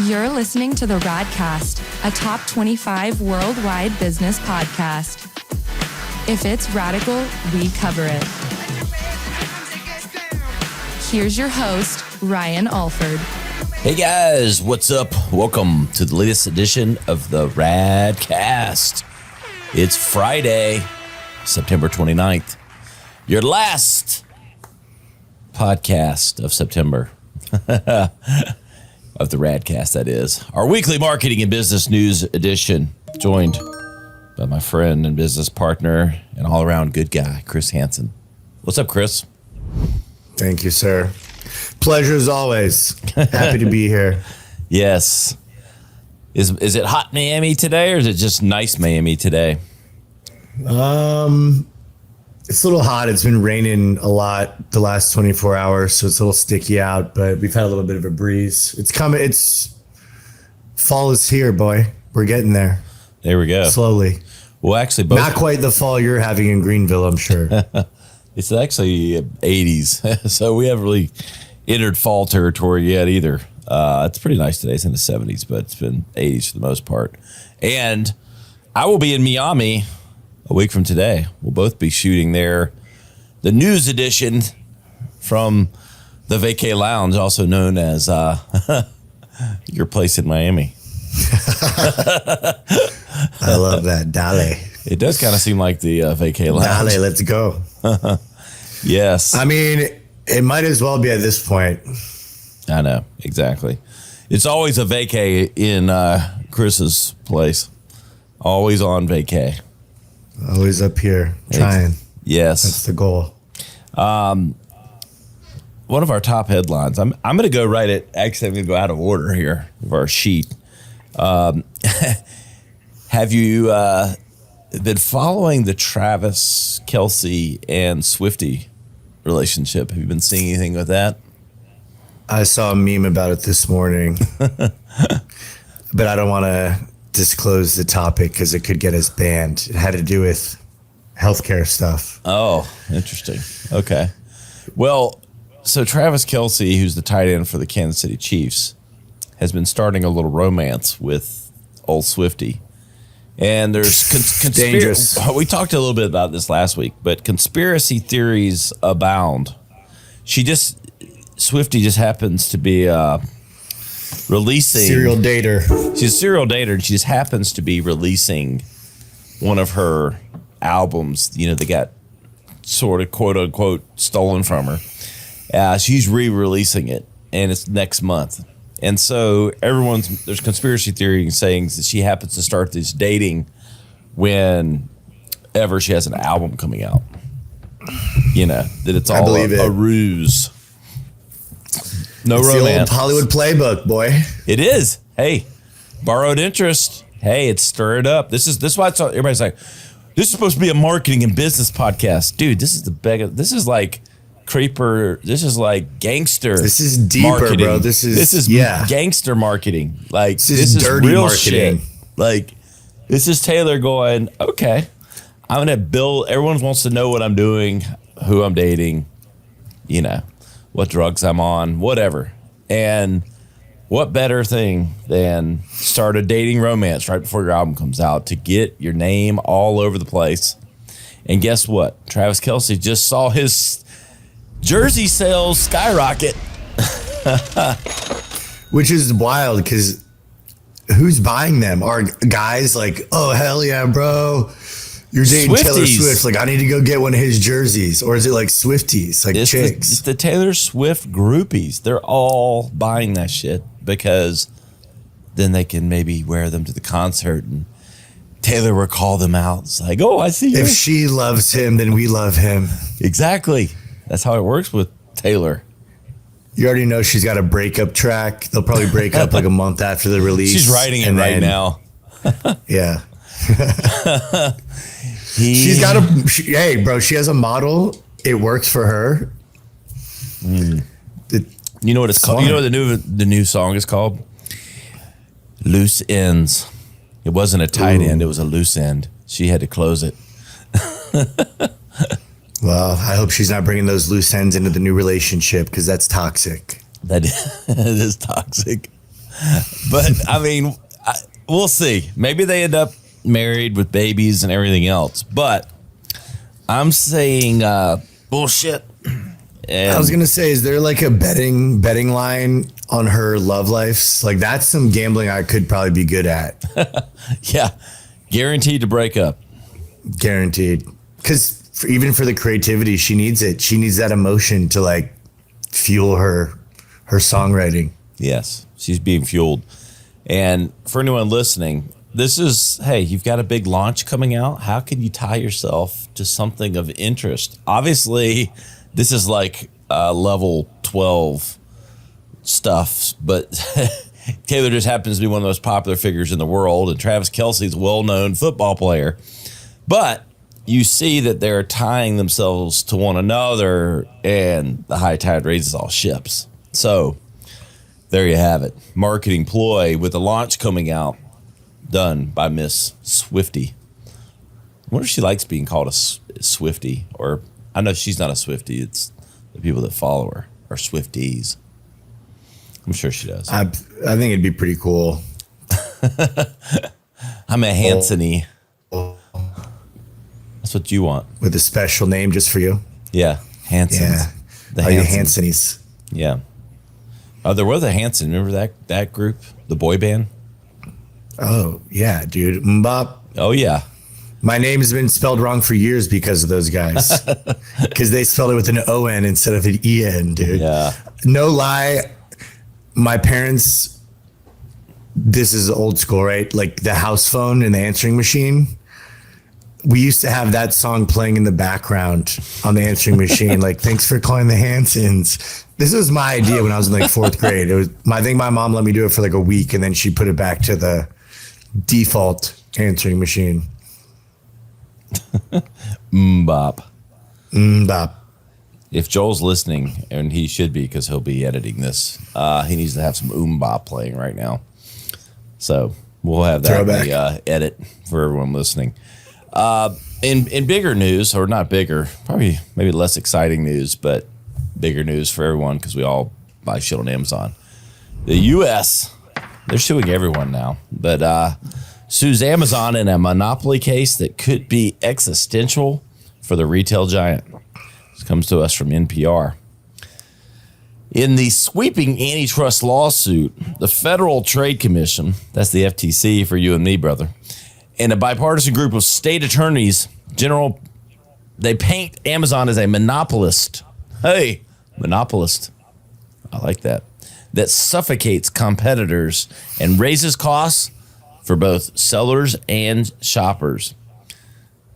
You're listening to the Radcast, a top 25 worldwide business podcast. If it's radical, we cover it. Here's your host, Ryan Alford. Hey guys, what's up? Welcome to the latest edition of the Radcast. It's Friday, September 29th. Your last podcast of September. Of the Radcast, that is. Our weekly marketing and business news edition, joined by my friend and business partner and all-around good guy, Chris Hansen. What's up, Chris? Thank you, sir. Pleasure as always. Happy to be here. Yes. Is it hot Miami today, or is it just nice Miami today? It's a little hot. It's been raining a lot the last 24 hours, so it's a little sticky out, but we've had a little bit of a breeze. It's coming. Fall is here, boy. We're getting there. There we go. Slowly. Well, actually, both. Not quite the fall you're having in Greenville, I'm sure. It's actually 80s, so we haven't really entered fall territory yet either. It's pretty nice today. It's in the 70s, but it's been 80s for the most part. And I will be in Miami a week from today. We'll both be shooting there. The news edition from the Vaycay Lounge, also known as your place in Miami. I love that. Dale. It does kind of seem like the Vaycay Lounge. Dale, let's go. Yes. I mean, it might as well be at this point. I know, exactly. It's always a vacay in Chris's place. Always on vacay. Always up here, trying. Yes. That's the goal. One of our top headlines. I'm going to go right at, actually, I'm going to go out of order here of our sheet. Have you been following the Travis Kelce and Swiftie relationship? Have you been seeing anything with that? I saw a meme about it this morning, but I don't want to disclose the topic because it could get us banned. It had to do with healthcare stuff. Oh, interesting. Okay. Well, so Travis Kelce, who's the tight end for the Kansas City Chiefs, has been starting a little romance with old Swiftie. And there's dangerous. We talked a little bit about this last week, but conspiracy theories abound. Swiftie just happens to be releasing Serial dater. She's a serial dater, and she just happens to be releasing one of her albums. You know, they got sort of quote unquote stolen from her. She's re-releasing it, and it's next month. And so there's conspiracy theory saying that she happens to start this dating whenever she has an album coming out. You know, that it's all a ruse. No it's romance. The old Hollywood playbook, boy. It is. Hey, borrowed interest. Hey, it's stirred up. This is why everybody's like, this is supposed to be a marketing and business podcast. Dude, this is like creeper. This is like gangster. This is deeper, marketing. Bro. This is gangster marketing. Like this is dirty real marketing. Shit. Like this is Taylor going, okay, I'm gonna build. Everyone wants to know what I'm doing, who I'm dating, you know, what drugs I'm on, whatever. And what better thing than start a dating romance right before your album comes out to get your name all over the place. And guess what? Travis Kelce just saw his jersey sales skyrocket. Which is wild because who's buying them? Are guys like, oh, hell yeah, bro. You're dating Taylor Swift. Like, I need to go get one of his jerseys. Or is it like Swifties, like chicks? It's the Taylor Swift groupies. They're all buying that shit because then they can maybe wear them to the concert and Taylor will call them out. It's like, oh, I see you. If she loves him, then we love him. Exactly. That's how it works with Taylor. You already know she's got a breakup track. They'll probably break up like a month after the release. She's writing it right now. Yeah. She's got hey, bro, she has a model. It works for her. You know what it's called? You know what the new song is called? Loose Ends. It wasn't a tight end. It was a loose end. She had to close it. Well, I hope she's not bringing those loose ends into the new relationship because that's toxic. That is toxic. But I mean, we'll see. Maybe they end up married with babies and everything else. But I'm saying bullshit. And I was gonna say, is there like a betting line on her love life? Like that's some gambling I could probably be good at. Yeah, guaranteed to break up. Guaranteed. Because even for the creativity, she needs it. She needs that emotion to like fuel her songwriting. Yes, she's being fueled. And for anyone listening, this is, hey, you've got a big launch coming out. How can you tie yourself to something of interest? Obviously, this is like level 12 stuff, but Taylor just happens to be one of the most popular figures in the world, and Travis Kelce is a well-known football player. But you see that they're tying themselves to one another, and the high tide raises all ships. So there you have it. Marketing ploy with the launch coming out, done by Miss Swiftie. I wonder if she likes being called a Swiftie, or I know she's not a Swiftie. It's the people that follow her are Swifties. I'm sure she does. I think it'd be pretty cool. I'm a Hansony. That's what you want. With a special name just for you? Yeah, Hansons. Yeah. The you Hansons. Hansonies? Yeah. There was a Hanson. Remember that group? The boy band? Oh, yeah, dude. Mbop. Oh, yeah. My name has been spelled wrong for years because of those guys. Because they spelled it with an O-N instead of an E-N, dude. Yeah. No lie. My parents, this is old school, right? Like the house phone and the answering machine. We used to have that song playing in the background on the answering machine. Like, thanks for calling the Hansons. This was my idea when I was in like fourth grade. It was I think my mom let me do it for like a week, and then she put it back to the default answering machine. Mbop. Mbop. If Joel's listening, and he should be because he'll be editing this, he needs to have some Mbop playing right now. So we'll have that in the edit for everyone listening. In bigger news, or not bigger, probably maybe less exciting news, but bigger news for everyone because we all buy shit on Amazon. The U.S., they're suing everyone now, but sues Amazon in a monopoly case that could be existential for the retail giant. This comes to us from NPR. In the sweeping antitrust lawsuit, the Federal Trade Commission, that's the FTC for you and me, brother, and a bipartisan group of state attorneys general, they paint Amazon as a monopolist. Hey, monopolist. I like that. That suffocates competitors and raises costs for both sellers and shoppers.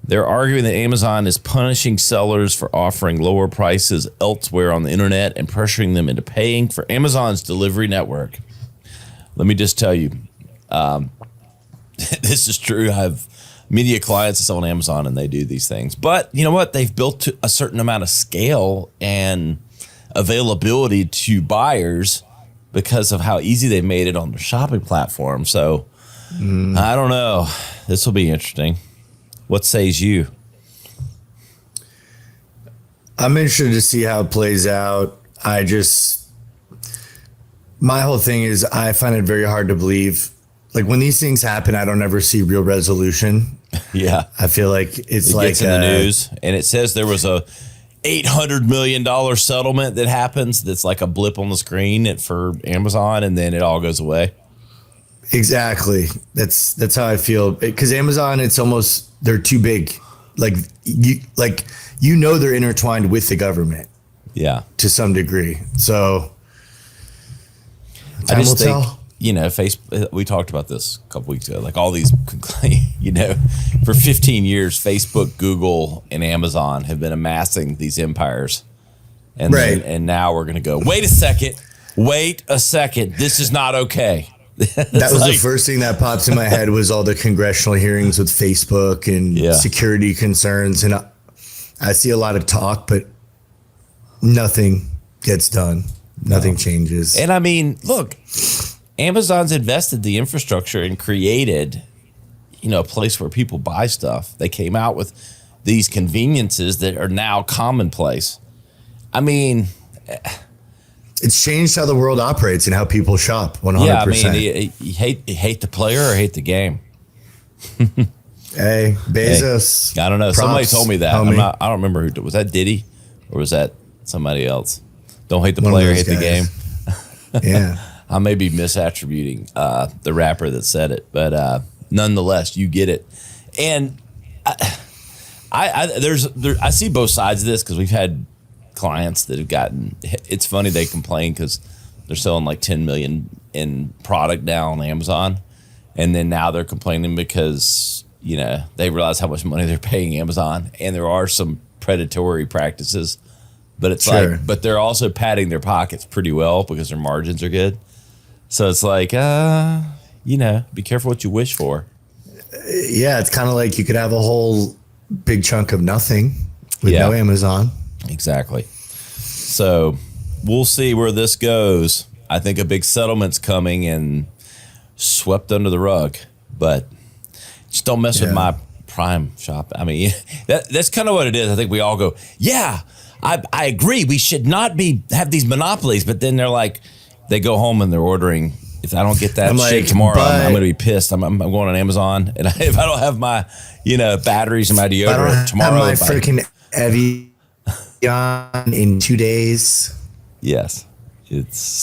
They're arguing that Amazon is punishing sellers for offering lower prices elsewhere on the internet and pressuring them into paying for Amazon's delivery network. Let me just tell you, this is true. I have media clients that sell on Amazon and they do these things. But you know what? They've built to a certain amount of scale and availability to buyers because of how easy they made it on their shopping platform. So I don't know. This will be interesting. What says you? I'm interested to see how it plays out. My whole thing is I find it very hard to believe. Like when these things happen, I don't ever see real resolution. Yeah. I feel like it gets like in the news and it says there was a $800 million settlement that happens. That's like a blip on the screen for Amazon, and then it all goes away. Exactly. That's how I feel. Because Amazon, it's almost, they're too big. Like they're intertwined with the government. Yeah. To some degree. So I just think, Facebook, we talked about this a couple weeks ago, like all these, for 15 years, Facebook, Google, and Amazon have been amassing these empires. And right. And now we're going to go, wait a second. This is not okay. That was the first thing that pops in my head was all the congressional hearings with Facebook and security concerns. And I see a lot of talk, but nothing gets done. Nothing changes. And I mean, look, Amazon's invested the infrastructure and created, a place where people buy stuff. They came out with these conveniences that are now commonplace. I mean, It's changed how the world operates and how people shop. 100%. Yeah, I mean, you hate the player or hate the game. Hey, Bezos. Hey, I don't know. Props, Somebody told me that. homie. I don't remember who was that. Diddy or was that somebody else? Don't hate the One of player, those hate guys. the game. Yeah. I may be misattributing the rapper that said it, but nonetheless, you get it. And I see both sides of this because we've had clients that have gotten. It's funny they complain because they're selling like 10 million in product now on Amazon, and then now they're complaining because they realize how much money they're paying Amazon, and there are some predatory practices. But it's but they're also padding their pockets pretty well because their margins are good. So it's like, be careful what you wish for. Yeah, it's kind of like you could have a whole big chunk of nothing with no Amazon. Exactly. So we'll see where this goes. I think a big settlement's coming and swept under the rug, but just don't mess with my Prime shop. I mean, that's kind of what it is. I think we all go, yeah, I agree. We should not have these monopolies, but then they go home and they're ordering. If I don't get that shit tomorrow, I'm going to be pissed. I'm going on Amazon, and if I don't have my, batteries in my deodorant tomorrow, I have my freaking Evian in 2 days. Yes, it's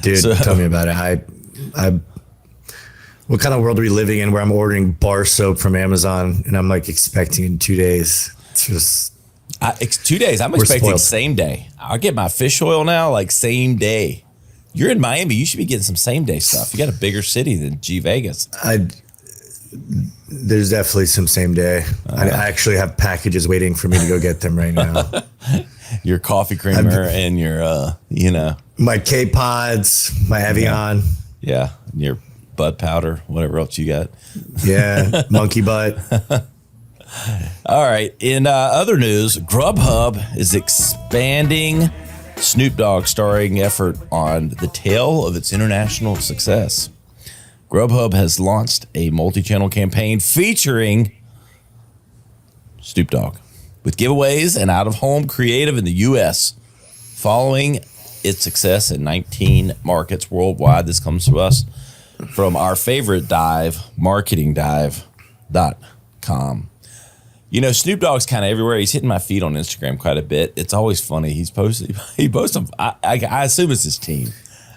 dude. Tell me about it. What kind of world are we living in where I'm ordering bar soap from Amazon and I'm expecting in 2 days? It's just. It's 2 days. I'm expecting spoiled. Same day. I'll get my fish oil now, same day. You're in Miami. You should be getting some same day stuff. You got a bigger city than G Vegas. There's definitely some same day. I actually have packages waiting for me to go get them right now. Your coffee creamer and your, my K-Pods, my Evian. Yeah, your bud powder, whatever else you got. Yeah, monkey butt. All right. In other news, Grubhub is expanding Snoop Dogg-starring effort on the tale of its international success. Grubhub has launched a multi-channel campaign featuring Snoop Dogg with giveaways and out-of-home creative in the U.S. Following its success in 19 markets worldwide, this comes to us from our favorite dive, marketingdive.com. Snoop Dogg's kind of everywhere. He's hitting my feed on Instagram quite a bit. It's always funny. He posts them. I assume it's his team.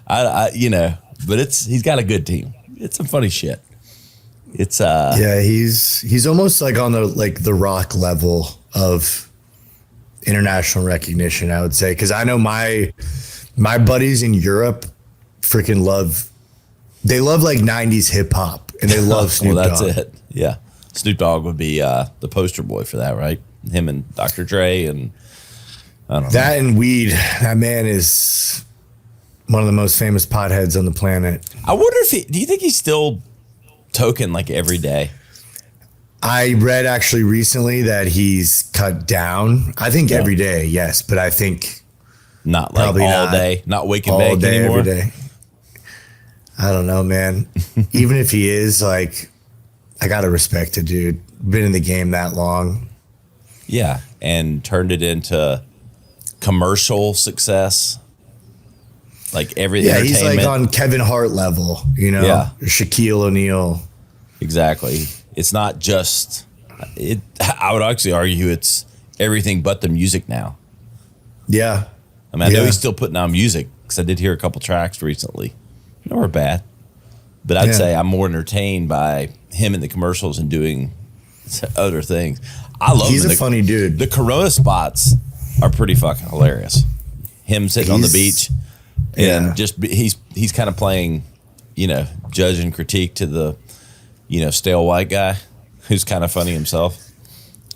But he's got a good team. It's some funny shit. It's he's almost on the Rock level of international recognition, I would say, because I know my buddies in Europe freaking love 90s hip hop and they love Snoop Dogg. That's it. Yeah. Snoop Dogg would be the poster boy for that, right? Him and Dr. Dre and I don't know. That and weed. That man is one of the most famous potheads on the planet. I wonder do you think he's still token every day? I read actually recently that he's cut down. I think every day, yes, but I think not all day, not wake and bake anymore. Every day. I don't know, man. Even if he is I gotta respect it, dude. Been in the game that long. Yeah, and turned it into commercial success. Every entertainment. He's on Kevin Hart level, Yeah. Shaquille O'Neal. Exactly. It's not just it. I would actually argue it's everything but the music now. Yeah. I mean, I know he's still putting out music because I did hear a couple tracks recently. They weren't bad, but I'd say I'm more entertained by him in the commercials and doing other things. I love him. He's a funny dude. The Corona spots are pretty fucking hilarious. Him sitting on the beach and he's kind of playing, judge and critique to the, stale white guy who's kind of funny himself.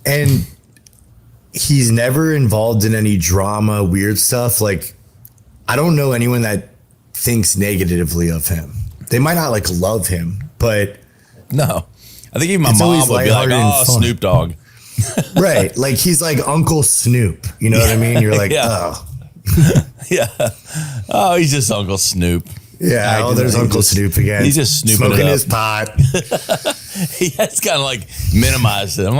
And he's never involved in any drama, weird stuff. I don't know anyone that thinks negatively of him. They might not love him, but no, I think even my mom would be like, "Oh, Snoop Dogg." Right. He's Uncle Snoop. You know what I mean? You're oh. Yeah. Oh, he's just Uncle Snoop. Yeah. There's Uncle Snoop again. He's just snooping smoking it up. his pot. It's kind of minimized it. I'm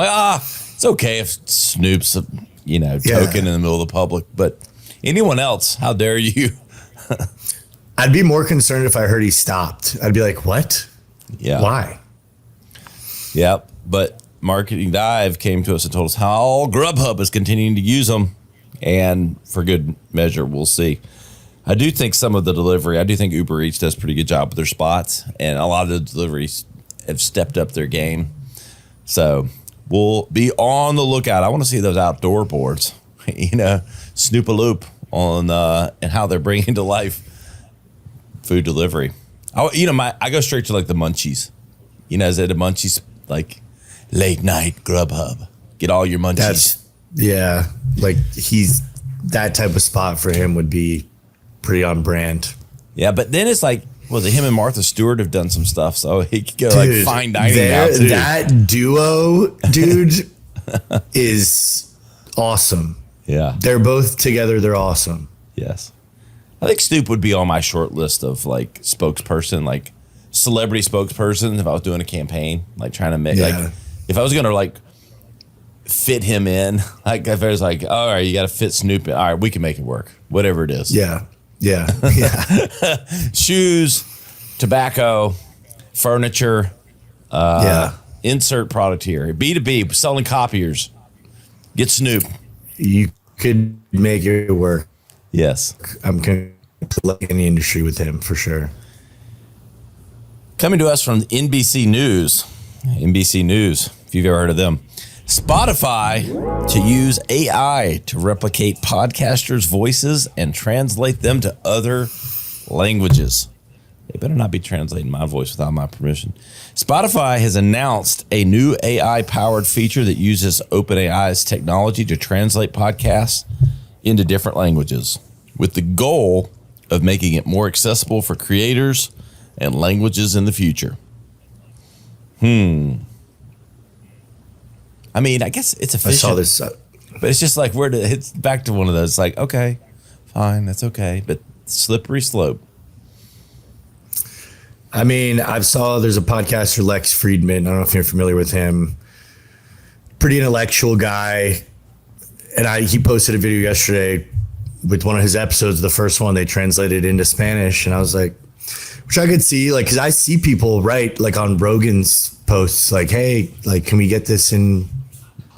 it's okay if Snoop's, token in the middle of the public, but Anyone else? How dare you? I'd be more concerned if I heard he stopped. I'd be like, what? Yeah. Why? Yep. But Marketing Dive came to us and told us how Grubhub is continuing to use them. And for good measure, we'll see. I do think some of the delivery, I do think Uber Eats does a pretty good job with their spots. And a lot of the deliveries have stepped up their game. So we'll be on the lookout. I want to see those outdoor boards, snoop a loop on and how they're bringing to life food delivery. I go straight to like the munchies. Is it a munchies like late night Grubhub? Get all your munchies. Like that type of spot for him would be pretty on brand. Yeah, but then it's like, him and Martha Stewart have done some stuff, so he could go like fine dining now too. That duo, dude, is awesome. Yeah, they're both together. They're awesome. Yes. I think Snoop would be on my short list of like spokesperson, like celebrity spokesperson if I was doing a campaign, like trying to make like if I was gonna like fit him in, like if I was like, all right, you gotta fit Snoop in. All right, we can make it work. Whatever it is. Yeah. Shoes, tobacco, furniture, insert product here. B2B, selling copiers. Get Snoop. You could make it work. Yes. I'm in the industry with him for sure. Coming to us from NBC News, if you've ever heard of them. Spotify to use AI to replicate podcasters' voices and translate them to other languages. They better not be translating my voice without my permission. Spotify has announced a new AI-powered feature that uses OpenAI's technology to translate podcasts into different languages, with the goal of making it more accessible for creators and languages in the future. I mean, I guess it's efficient. I saw this. But it's just like, it's back to one of those, like, okay, fine, that's okay, but slippery slope. I mean, there's a podcaster, Lex Friedman. I don't know if you're familiar with him. Pretty intellectual guy. And he posted a video yesterday with one of his episodes, the first one they translated into Spanish. And I was like, which I could see, like, because I see people write, like, on Rogan's posts, like, hey, like, can we get this in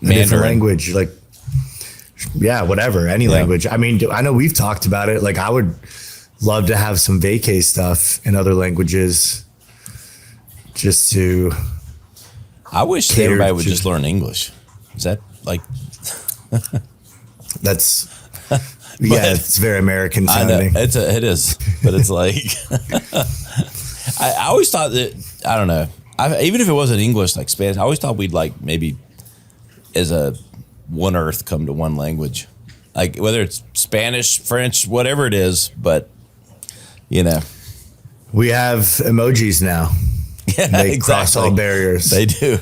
a different language? Like, yeah, whatever, any language. I mean, I know we've talked about it. Like, I would love to have some Vaycay stuff in other languages just to. I wish everybody would just learn English. Is that like. That's. Yeah, it's very American sounding. I know, it is, but it's like. I always thought that, I don't know. Even if it wasn't English, like Spanish, I always thought we'd like maybe as a one earth come to one language. Like whether it's Spanish, French, whatever it is, but we have emojis now. Yeah, they cross all barriers. They do.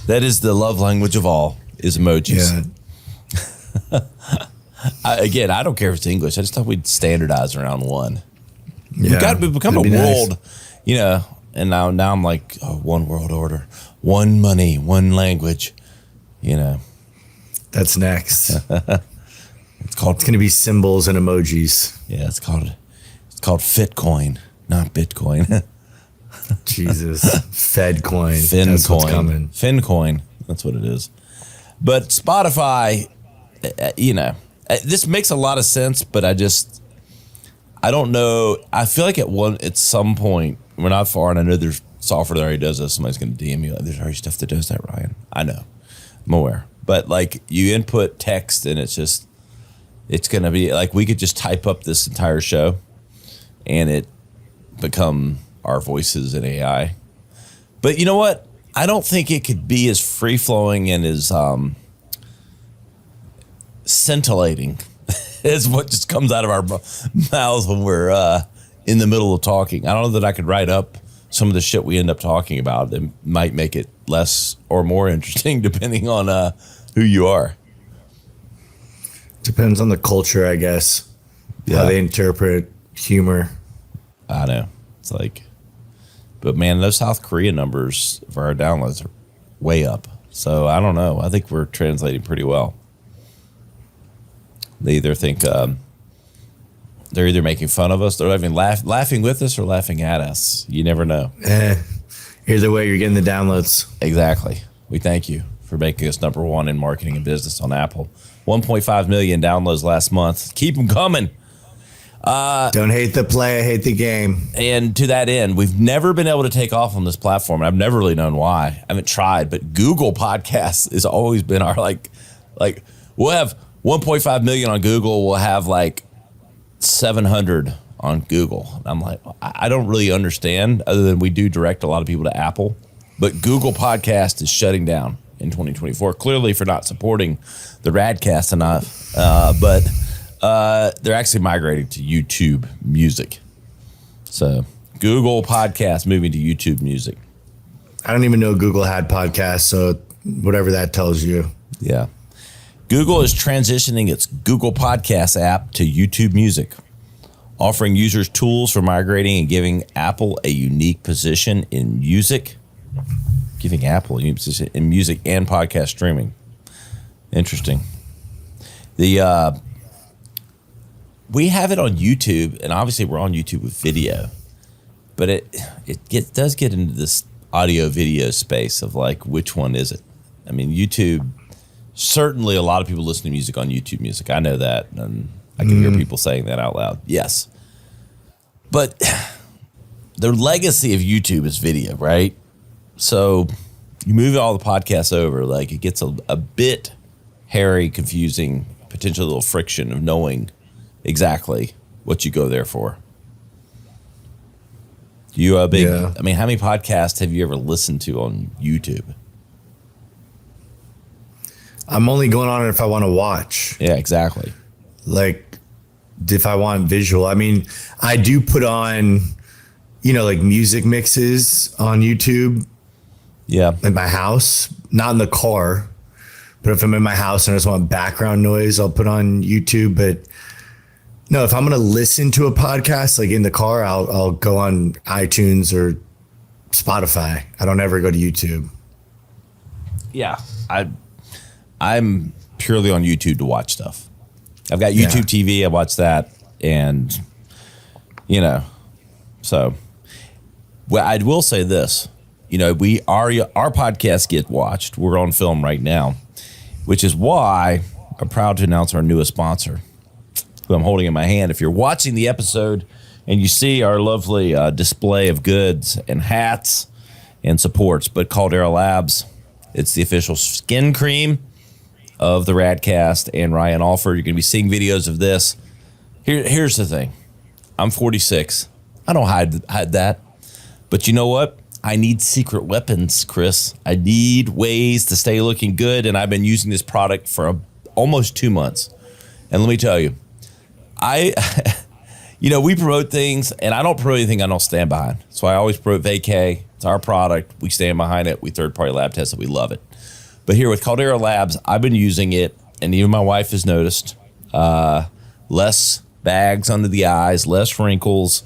That is the love language of all, is emojis. Yeah. I don't care if it's English. I just thought we'd standardize around one. Yeah, we've become a world, and now I'm like, one world order, one money, one language, That's next. It's going to be symbols and emojis. Yeah, it's called Fitcoin, not Bitcoin. Jesus, Fedcoin. Fincoin. That's what's coming. Fincoin. That's what it is. But Spotify, this makes a lot of sense, but I don't know. I feel like at some point, we're not far, and I know there's software that already does this. Somebody's going to DM you. Like, there's already stuff that does that, Ryan. I know. I'm aware. But like you input text and it's going to be like we could just type up this entire show and it become our voices in AI. But you know what? I don't think it could be as free flowing and as scintillating as what just comes out of our mouths when we're in the middle of talking. I don't know that I could write up some of the shit we end up talking about. It might make it less or more interesting depending on who you are. Depends on the culture, I guess. Yeah. How they interpret humor. I know. It's like, but man, those South Korea numbers for our downloads are way up. So I don't know. I think we're translating pretty well. They either think they're either making fun of us, they're even laughing with us or laughing at us. You never know. Either way, you're getting the downloads. Exactly. We thank you for making us number one in marketing and business on Apple. 1.5 million downloads last month. Keep them coming. Don't hate the play, I hate the game. And to that end, we've never been able to take off on this platform. I've never really known why. I haven't tried, but Google Podcasts has always been our like we'll have 1.5 million on Google. We'll have like 700 on Google. I'm like, I don't really understand, other than we do direct a lot of people to Apple. But Google Podcast is shutting down in 2024, clearly for not supporting the Radcast enough. But they're actually migrating to YouTube Music. So Google Podcast moving to YouTube Music. I don't even know Google had podcasts, so whatever that tells you. Yeah. Google is transitioning its Google Podcast app to YouTube Music, offering users tools for migrating and giving Apple a unique position in music. Giving Apple a unique position in music and podcast streaming. Interesting. We have it on YouTube, and obviously we're on YouTube with video, but it does get into this audio video space of like, which one is it? I mean, YouTube, certainly a lot of people listen to music on YouTube Music. I know that, and I can hear people saying that out loud. Yes. But the legacy of YouTube is video, right? So you move all the podcasts over, like it gets a bit hairy, confusing, potential little friction of knowing exactly what you go there for. You a big, yeah. I mean, how many podcasts have you ever listened to on YouTube? I'm only going on it if I want to watch. Yeah, exactly. Like if I want visual. I mean, I do put on, like music mixes on YouTube. Yeah. In my house, not in the car, but if I'm in my house and I just want background noise, I'll put on YouTube. But no, if I'm going to listen to a podcast, like in the car, I'll go on iTunes or Spotify. I don't ever go to YouTube. Yeah. I'm purely on YouTube to watch stuff. I've got YouTube TV. I watch that. And, so well, I will say this. Our podcasts get watched. We're on film right now, which is why I'm proud to announce our newest sponsor, who I'm holding in my hand. If you're watching the episode and you see our lovely display of goods and hats and supports, but Caldera Labs, it's the official skin cream of the Radcast and Ryan Alford. You're going to be seeing videos of this. Here's the thing. I'm 46. I don't hide that. But you know what? I need secret weapons, Chris. I need ways to stay looking good, and I've been using this product for almost 2 months. And let me tell you, we promote things, and I don't promote anything I don't stand behind. So I always promote Vaycay. It's our product. We stand behind it. We third-party lab test it. We love it. But here with Caldera Labs, I've been using it, and even my wife has noticed less bags under the eyes, less wrinkles,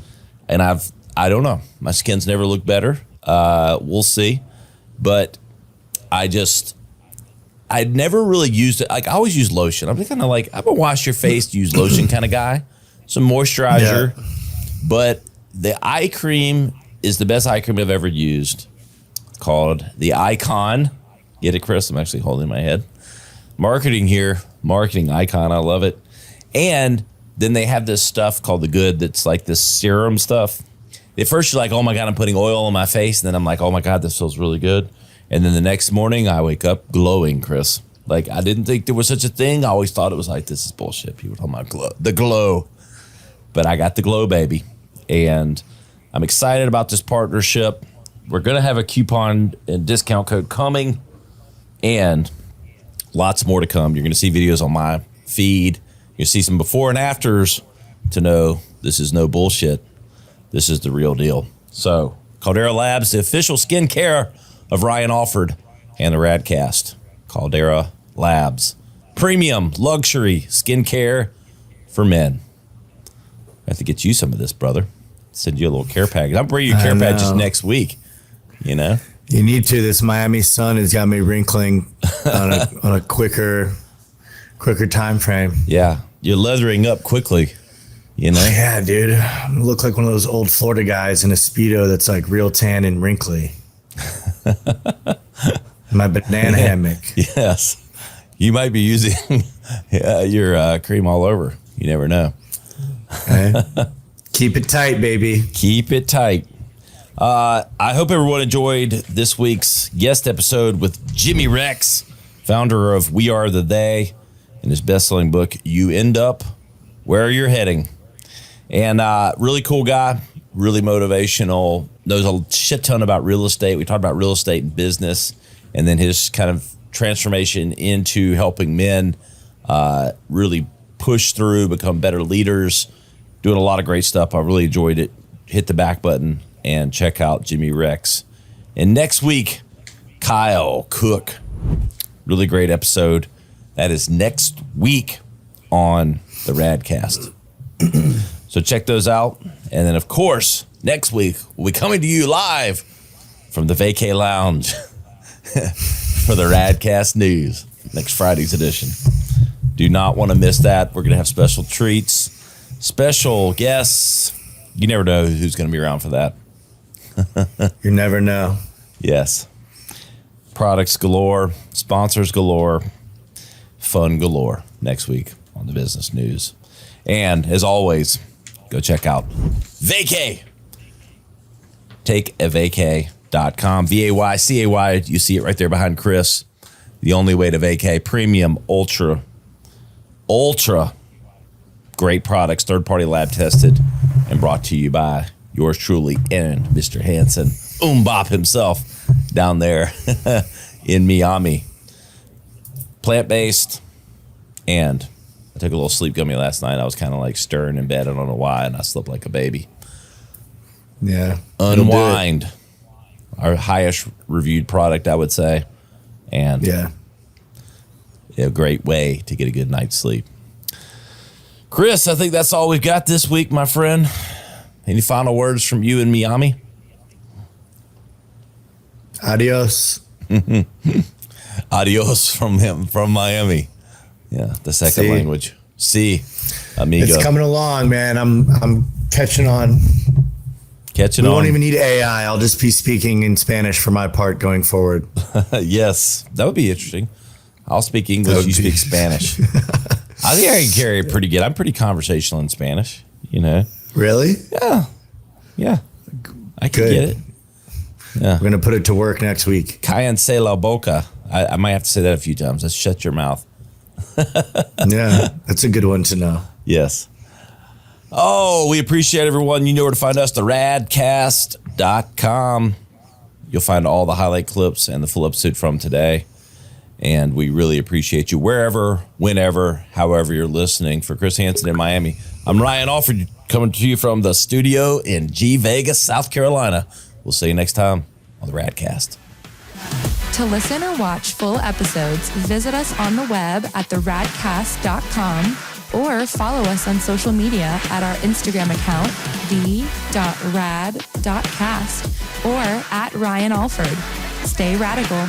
and I don't know. My skin's never looked better. We'll see. But I'd never really used it. Like I always use lotion. I'm kind of like, I'm a wash your face, use lotion kind of guy. Some moisturizer. Yeah. But the eye cream is the best eye cream I've ever used, called the Icon. Get it, Chris? I'm actually holding my head. Marketing Icon. I love it. And then they have this stuff called the Good that's like this serum stuff. At first you're like, oh my God, I'm putting oil on my face. And then I'm like, oh my God, this feels really good. And then the next morning I wake up glowing, Chris. Like I didn't think there was such a thing. I always thought it was like, this is bullshit. People talking about the glow. But I got the glow, baby. And I'm excited about this partnership. We're going to have a coupon and discount code coming. And lots more to come. You're going to see videos on my feed. You'll see some before and afters to know this is no bullshit. This is the real deal. So, Caldera Labs, the official skincare of Ryan Alford and the Radcast. Caldera Labs. Premium luxury skincare for men. I have to get you some of this, brother. Send you a little care package. I'll bring you care packages next week. You need to. This Miami sun has got me wrinkling on a quicker time frame. Yeah, you're leathering up quickly. You know? Yeah, dude. I look like one of those old Florida guys in a Speedo that's like real tan and wrinkly. My banana hammock. Yes. You might be using your cream all over. You never know. Okay. Keep it tight, baby. Keep it tight. I hope everyone enjoyed this week's guest episode with Jimmy Rex, founder of We Are the They, and his best-selling book, You End Up Where You're Heading. And really cool guy, really motivational, knows a shit ton about real estate. We talked about real estate and business, and then his kind of transformation into helping men really push through, become better leaders, doing a lot of great stuff. I really enjoyed it. Hit the back button and check out Jimmy Rex. And next week, Kyle Cooke. Really great episode. That is next week on the Radcast. So check those out. And then, of course, next week, we'll be coming to you live from the Vaycay Lounge for the Radcast News, next Friday's edition. Do not want to miss that. We're going to have special treats, special guests. You never know who's going to be around for that. You never know. Yes. Products galore, sponsors galore, fun galore next week on the business news. And as always, go check out Vaycay. TakeAVaycay.com. Vaycay. You see it right there behind Chris. The only way to Vaycay. Premium, ultra great products, third-party lab tested, and brought to you by yours truly and Mr. Hansen, Bop himself, down there in Miami. Plant-based, and I took a little sleep gummy last night. I was kind of like stirring in bed. I don't know why, and I slept like a baby. Yeah. Unwind, our highest reviewed product, I would say, and a great way to get a good night's sleep. Chris, I think that's all we've got this week, my friend. Any final words from you in Miami? Adios. Adios from him, from Miami. Yeah, the second language. Si, amigo. It's coming along, man. I'm catching on. We won't even need AI. I'll just be speaking in Spanish for my part going forward. Yes, that would be interesting. I'll speak English, you speak Spanish. I think I can carry it pretty good. I'm pretty conversational in Spanish, you know. Really? Yeah. I can get it. Yeah. We're going to put it to work next week. Cállense la boca. I might have to say that a few times. Let's shut your mouth. Yeah, that's a good one to know. Yes. Oh, we appreciate everyone. You know where to find us, the radcast.com. You'll find all the highlight clips and the full episode from today. And we really appreciate you wherever, whenever, however you're listening. For Chris Hansen in Miami, I'm Ryan Alford coming to you from the studio in G Vegas, South Carolina. We'll see you next time on the Radcast. To listen or watch full episodes, visit us on the web at theradcast.com or follow us on social media at our Instagram account, the.rad.cast, or at Ryan Alford. Stay radical.